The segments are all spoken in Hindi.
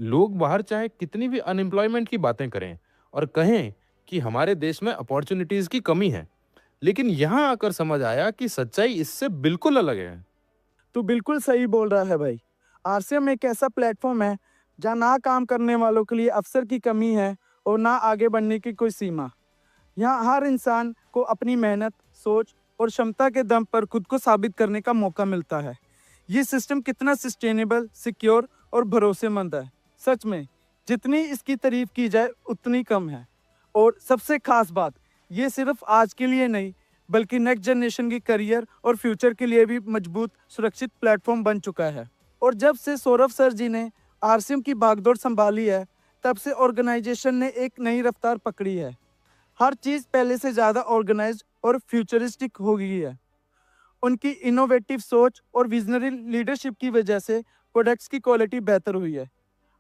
लोग बाहर चाहे कितनी भी अनएम्प्लॉयमेंट की बातें करें और कहें कि हमारे देश में अपॉर्चुनिटीज की कमी है, लेकिन यहाँ आकर समझ आया कि सच्चाई इससे बिल्कुल अलग है। तू बिल्कुल सही बोल रहा है भाई। आरसीएम एक ऐसा प्लेटफॉर्म है जहाँ ना काम करने वालों के लिए अवसर की कमी है और ना आगे बढ़ने की कोई सीमा। यहाँ हर इंसान को अपनी मेहनत, सोच और क्षमता के दम पर खुद को साबित करने का मौका मिलता है। ये सिस्टम कितना सस्टेनेबल, सिक्योर और भरोसेमंद है। सच में जितनी इसकी तारीफ की जाए उतनी कम है। और सबसे खास बात, ये सिर्फ आज के लिए नहीं बल्कि नेक्स्ट जनरेशन की करियर और फ्यूचर के लिए भी मजबूत सुरक्षित प्लेटफॉर्म बन चुका है। और जब से सौरभ सर जी ने आरसीएम की भागदौड़ संभाली है, तब से ऑर्गेनाइजेशन ने एक नई रफ्तार पकड़ी है। हर चीज़ पहले से ज़्यादा ऑर्गेनाइज्ड और फ्यूचरिस्टिक हो गई है। उनकी इनोवेटिव सोच और विजनरी लीडरशिप की वजह से प्रोडक्ट्स की क्वालिटी बेहतर हुई है।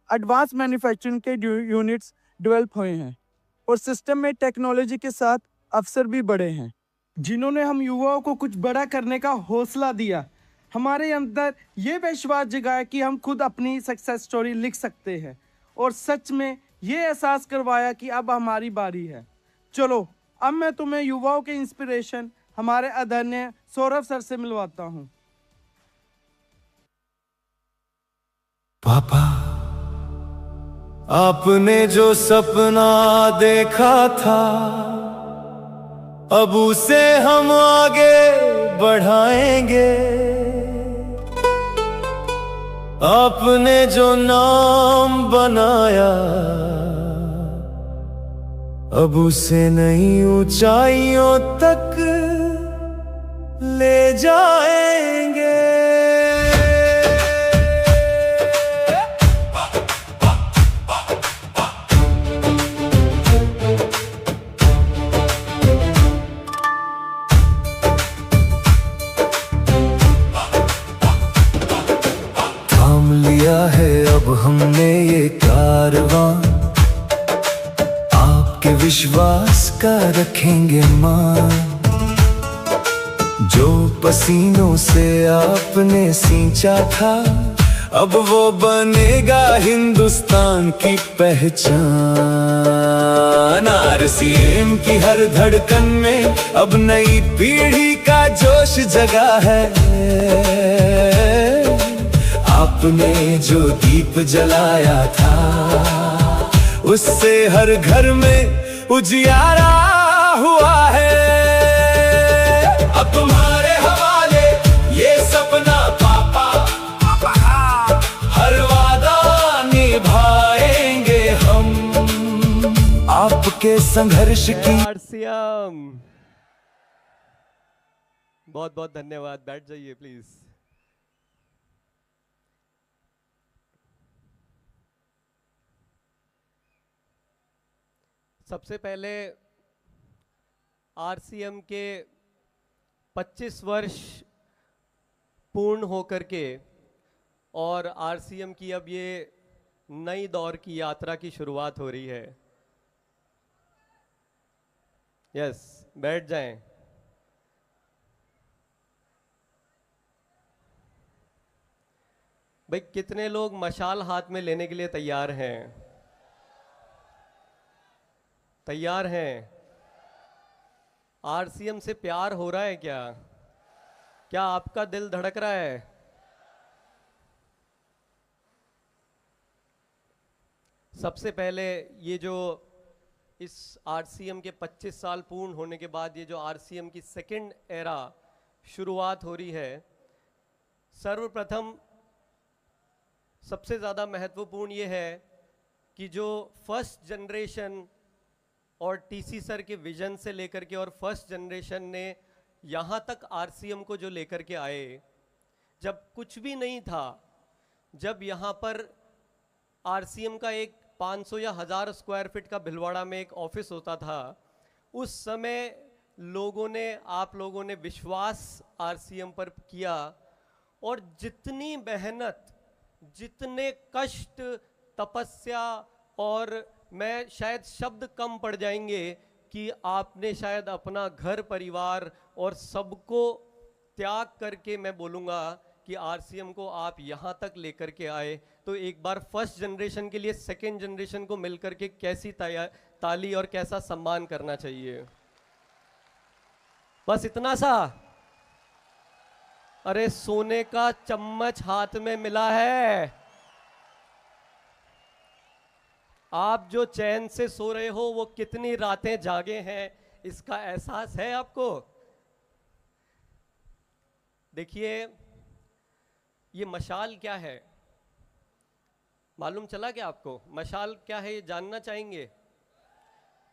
एडवांस मैन्युफैक्चरिंग के यूनिट्स डेवलप हुए हैं और सिस्टम में टेक्नोलॉजी के साथ अवसर भी बढ़े हैं, जिन्होंने हम युवाओं को कुछ बड़ा करने का हौसला दिया। हमारे अंदर ये विश्वास जगाया कि हम खुद अपनी सक्सेस स्टोरी लिख सकते हैं और सच में ये एहसास करवाया कि अब हमारी बारी है। चलो अब मैं तुम्हें युवाओं के इंस्पिरेशन हमारे आदरणीय सौरभ सर से मिलवाता हूँ। पापा, आपने जो सपना देखा था अब उसे हम आगे बढ़ाएंगे। आपने जो नाम बनाया अब उसे नई ऊंचाइयों तक ले जाएंगे। थाम लिया है अब हमने ये कारवां, आपके विश्वास का रखेंगे मान। जो पसीनों से आपने सींचा था अब वो बनेगा हिंदुस्तान की पहचान। आरसीएम की हर धड़कन में अब नई पीढ़ी का जोश जगा है। आपने जो दीप जलाया था उससे हर घर में उजियारा हुआ है। अब तुम्हारे हवाले ये सपना पापा, हर वादा निभाएंगे हम। आपके संघर्ष की आरसीएम, बहुत बहुत धन्यवाद। बैठ जाइए प्लीज। सबसे पहले आरसीएम के 25 वर्ष पूर्ण होकर के और आरसीएम की अब ये नई दौर की यात्रा की शुरुआत हो रही है। यस, बैठ जाएं। भाई कितने लोग मशाल हाथ में लेने के लिए तैयार हैं? तैयार हैं? आरसीएम से प्यार हो रहा है क्या? क्या आपका दिल धड़क रहा है? सबसे पहले ये जो इस आरसीएम के 25 साल पूर्ण होने के बाद ये जो आरसीएम की सेकंड एरा शुरुआत हो रही है, सर्वप्रथम सबसे ज़्यादा महत्वपूर्ण ये है कि जो फर्स्ट जनरेशन और टीसी सर के विजन से लेकर के और फर्स्ट जनरेशन ने यहाँ तक आरसीएम को जो लेकर के आए, जब कुछ भी नहीं था, जब यहाँ पर आरसीएम का एक 500 या 1000 स्क्वायर फीट का भिलवाड़ा में एक ऑफिस होता था, उस समय लोगों ने, आप लोगों ने विश्वास आरसीएम पर किया और जितनी मेहनत, जितने कष्ट, तपस्या और मैं शायद शब्द कम पड़ जाएंगे कि आपने शायद अपना घर परिवार और सबको त्याग करके, मैं बोलूँगा कि आरसीएम को आप यहाँ तक लेकर के आए, तो एक बार फर्स्ट जनरेशन के लिए सेकेंड जनरेशन को मिलकर के कैसी ताली और कैसा सम्मान करना चाहिए। बस इतना सा। अरे सोने का चम्मच हाथ में मिला है, आप जो चैन से सो रहे हो वो कितनी रातें जागे हैं, इसका एहसास है आपको? देखिए, ये मशाल क्या है, मालूम चला क्या आपको? मशाल क्या है ये जानना चाहेंगे?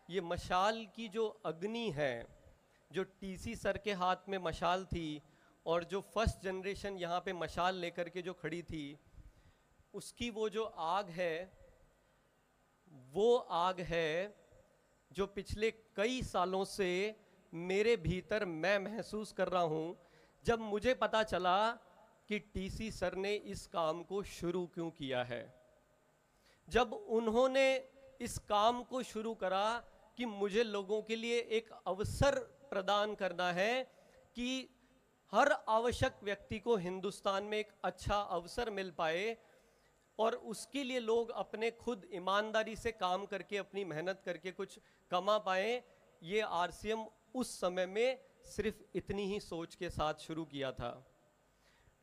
ये मशाल की जो अग्नि है, जो टीसी सर के हाथ में मशाल थी और जो फर्स्ट जनरेशन यहाँ पे मशाल लेकर के जो खड़ी थी, उसकी वो जो आग है, वो आग है जो पिछले कई सालों से मेरे भीतर मैं महसूस कर रहा हूँ। जब मुझे पता चला कि टीसी सर ने इस काम को शुरू क्यों किया है, जब उन्होंने इस काम को शुरू करा कि मुझे लोगों के लिए एक अवसर प्रदान करना है कि हर आवश्यक व्यक्ति को हिंदुस्तान में एक अच्छा अवसर मिल पाए और उसके लिए लोग अपने खुद ईमानदारी से काम करके अपनी मेहनत करके कुछ कमा पाए, ये आरसीएम उस समय में सिर्फ इतनी ही सोच के साथ शुरू किया था।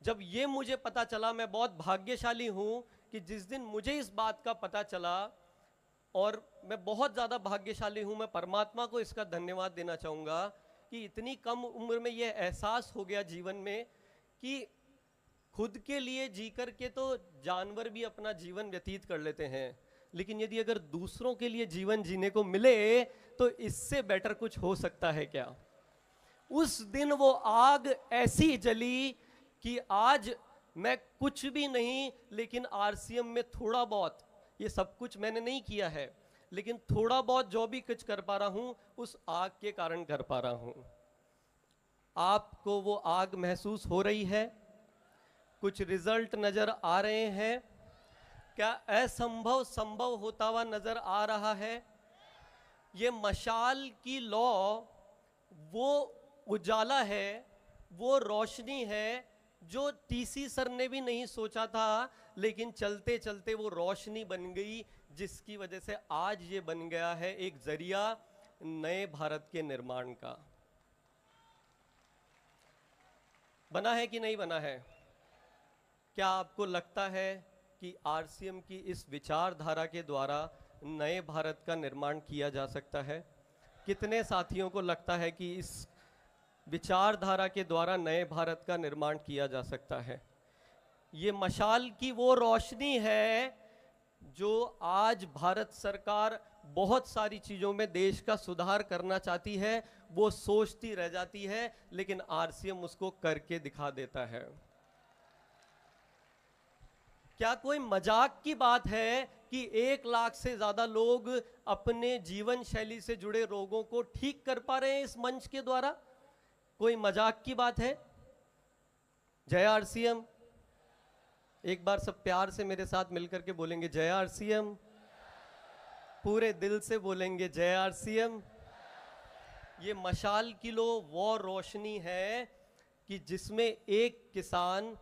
जब ये मुझे पता चला, मैं बहुत भाग्यशाली हूँ कि जिस दिन मुझे इस बात का पता चला, और मैं बहुत ज़्यादा भाग्यशाली हूँ, मैं परमात्मा को इसका धन्यवाद देना चाहूँगा कि इतनी कम उम्र में ये एहसास हो गया जीवन में कि खुद के लिए जी कर के तो जानवर भी अपना जीवन व्यतीत कर लेते हैं, लेकिन यदि अगर दूसरों के लिए जीवन जीने को मिले तो इससे बेटर कुछ हो सकता है क्या? उस दिन वो आग ऐसी जली कि आज मैं कुछ भी नहीं, लेकिन आरसीएम में थोड़ा बहुत, ये सब कुछ मैंने नहीं किया है, लेकिन थोड़ा बहुत जो भी कुछ कर पा रहा हूं उस आग के कारण कर पा रहा हूं। आपको वो आग महसूस हो रही है? कुछ रिजल्ट नजर आ रहे हैं? क्या असंभव संभव होता हुआ नजर आ रहा है? ये मशाल की लौ वो उजाला है, वो रोशनी है जो टीसी सर ने भी नहीं सोचा था, लेकिन चलते चलते वो रोशनी बन गई, जिसकी वजह से आज ये बन गया है एक जरिया नए भारत के निर्माण का। बना है कि नहीं बना है? क्या आपको लगता है कि आरसीएम की इस विचारधारा के द्वारा नए भारत का निर्माण किया जा सकता है? कितने साथियों को लगता है कि इस विचारधारा के द्वारा नए भारत का निर्माण किया जा सकता है? ये मशाल की वो रोशनी है जो आज भारत सरकार बहुत सारी चीज़ों में देश का सुधार करना चाहती है, वो सोचती रह जाती है, लेकिन आरसीएम उसको करके दिखा देता है। क्या कोई मजाक की बात है कि 1 लाख से ज़्यादा लोग अपने जीवन शैली से जुड़े रोगों को ठीक कर पा रहे हैं इस मंच के द्वारा? कोई मजाक की बात है? जय आरसीएम। एक बार सब प्यार से मेरे साथ मिलकर के बोलेंगे जय आरसीएम, पूरे दिल से बोलेंगे जय आरसीएम। ये मशाल की लो वो रोशनी है कि जिसमें एक किसान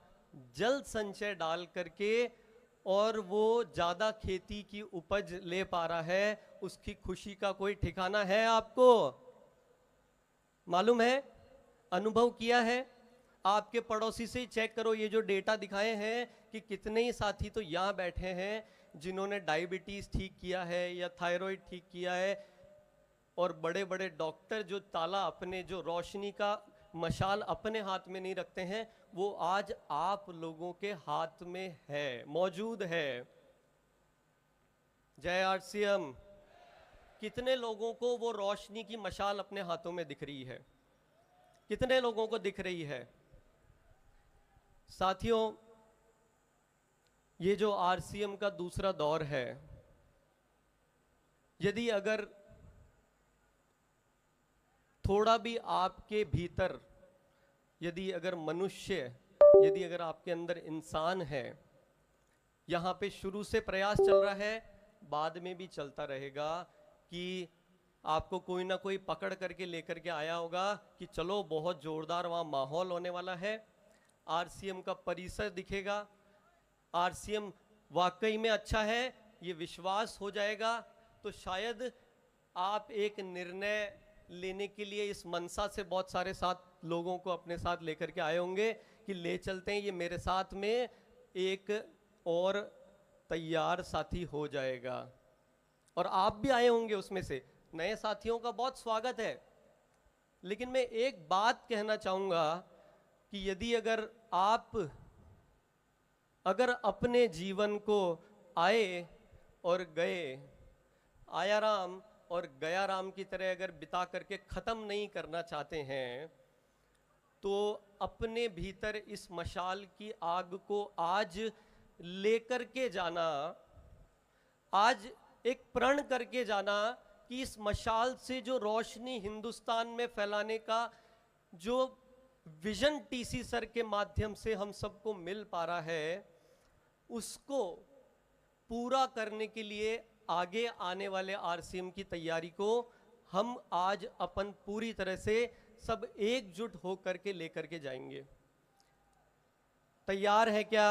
जल संचय डाल करके और वो ज़्यादा खेती की उपज ले पा रहा है, उसकी खुशी का कोई ठिकाना है? आपको मालूम है? अनुभव किया है? आपके पड़ोसी से ही चेक करो, ये जो डेटा दिखाए हैं कि कितने ही साथी तो यहाँ बैठे हैं जिन्होंने डायबिटीज़ ठीक किया है या थायराइड ठीक किया है, और बड़े बड़े डॉक्टर जो ताला अपने, जो रोशनी का मशाल अपने हाथ में नहीं रखते हैं, वो आज आप लोगों के हाथ में है, मौजूद है। जय आरसीएम। कितने लोगों को वो रोशनी की मशाल अपने हाथों में दिख रही है? कितने लोगों को दिख रही है? साथियों, ये जो आरसीएम का दूसरा दौर है, यदि अगर थोड़ा भी आपके भीतर, यदि अगर मनुष्य, यदि अगर आपके अंदर इंसान है, यहाँ पे शुरू से प्रयास चल रहा है, बाद में भी चलता रहेगा कि आपको कोई ना कोई पकड़ करके लेकर के आया होगा कि चलो बहुत जोरदार वहाँ माहौल होने वाला है, आरसीएम का परिसर दिखेगा, आरसीएम वाकई में अच्छा है, ये विश्वास हो जाएगा, तो शायद आप एक निर्णय लेने के लिए इस मनसा से बहुत सारे साथ लोगों को अपने साथ लेकर के आए होंगे कि ले चलते हैं, ये मेरे साथ में एक और तैयार साथी हो जाएगा। और आप भी आए होंगे उसमें से, नए साथियों का बहुत स्वागत है। लेकिन मैं एक बात कहना चाहूँगा कि यदि अगर अपने जीवन को आए और गए, आया राम और गया राम की तरह अगर बिता करके ख़त्म नहीं करना चाहते हैं, तो अपने भीतर इस मशाल की आग को आज लेकर के जाना, आज एक प्रण करके जाना कि इस मशाल से जो रोशनी हिंदुस्तान में फैलाने का जो विजन टीसी सर के माध्यम से हम सबको मिल पा रहा है, उसको पूरा करने के लिए आगे आने वाले आरसीएम की तैयारी को हम आज अपन पूरी तरह से सब एकजुट होकर के लेकर के जाएंगे। तैयार है क्या?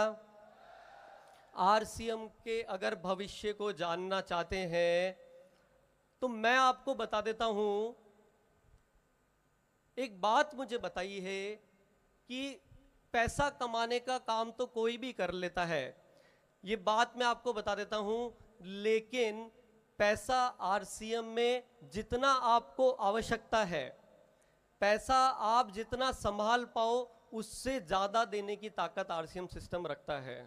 आरसीएम के अगर भविष्य को जानना चाहते हैं तो मैं आपको बता देता हूं, एक बात मुझे बताई है कि पैसा कमाने का काम तो कोई भी कर लेता है, ये बात मैं आपको बता देता हूं, लेकिन पैसा आरसीएम में जितना आपको आवश्यकता है, पैसा आप जितना संभाल पाओ उससे ज़्यादा देने की ताकत आरसीएम सिस्टम रखता है।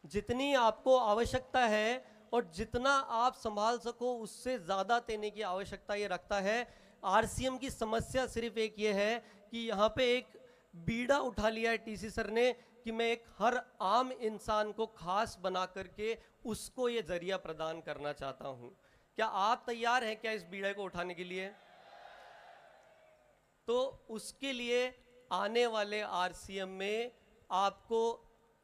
जितनी आपको आवश्यकता है और जितना आप संभाल सको उससे ज़्यादा देने की आवश्यकता ये रखता है। आरसीएम की समस्या सिर्फ एक ये है कि यहाँ पे एक बीड़ा उठा लिया है टीसी सर ने कि मैं एक हर आम इंसान को खास बना करके उसको ये जरिया प्रदान करना चाहता हूँ। क्या आप तैयार हैं क्या इस बीड़े को उठाने के लिए? तो उसके लिए आने वाले आरसीएम में आपको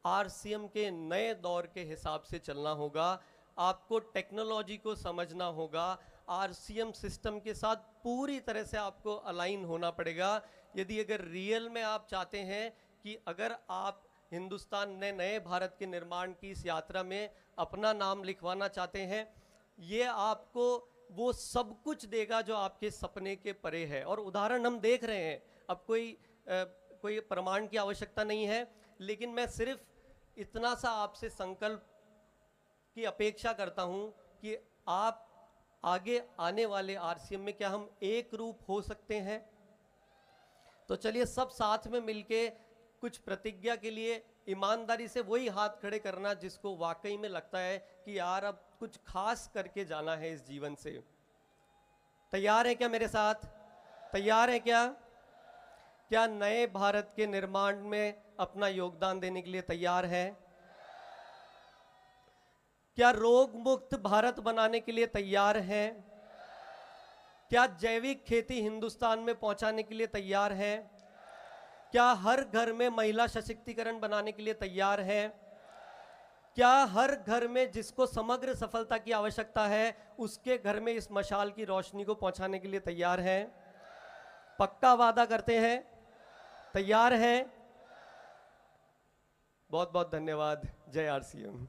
आरसीएम के नए दौर के हिसाब से चलना होगा, आपको टेक्नोलॉजी को समझना होगा, आरसीएम सिस्टम के साथ पूरी तरह से आपको अलाइन होना पड़ेगा। यदि अगर रियल में आप चाहते हैं कि अगर आप हिंदुस्तान ने नए भारत के निर्माण की इस यात्रा में अपना नाम लिखवाना चाहते हैं, ये आपको वो सब कुछ देगा जो आपके सपने के परे है। और उदाहरण हम देख रहे हैं, अब कोई प्रमाण की आवश्यकता नहीं है, लेकिन मैं सिर्फ इतना सा आपसे संकल्प की अपेक्षा करता हूं कि आप आगे आने वाले आरसीएम में क्या हम एक रूप हो सकते हैं? तो चलिए सब साथ में मिलके कुछ प्रतिज्ञा के लिए ईमानदारी से वही हाथ खड़े करना जिसको वाकई में लगता है कि यार अब कुछ खास करके जाना है इस जीवन से। तैयार है क्या मेरे साथ? तैयार है क्या? क्या नए भारत के निर्माण में अपना योगदान देने के लिए तैयार है? क्या रोग मुक्त भारत बनाने के लिए तैयार है? क्या जैविक खेती हिंदुस्तान में पहुंचाने के लिए तैयार है? क्या हर घर में महिला सशक्तिकरण बनाने के लिए तैयार है? क्या हर घर में जिसको समग्र सफलता की आवश्यकता है उसके घर में इस मशाल की रोशनी को पहुंचाने के लिए तैयार है? पक्का वादा करते हैं? तैयार हैं? बहुत बहुत धन्यवाद। जय आरसीएम।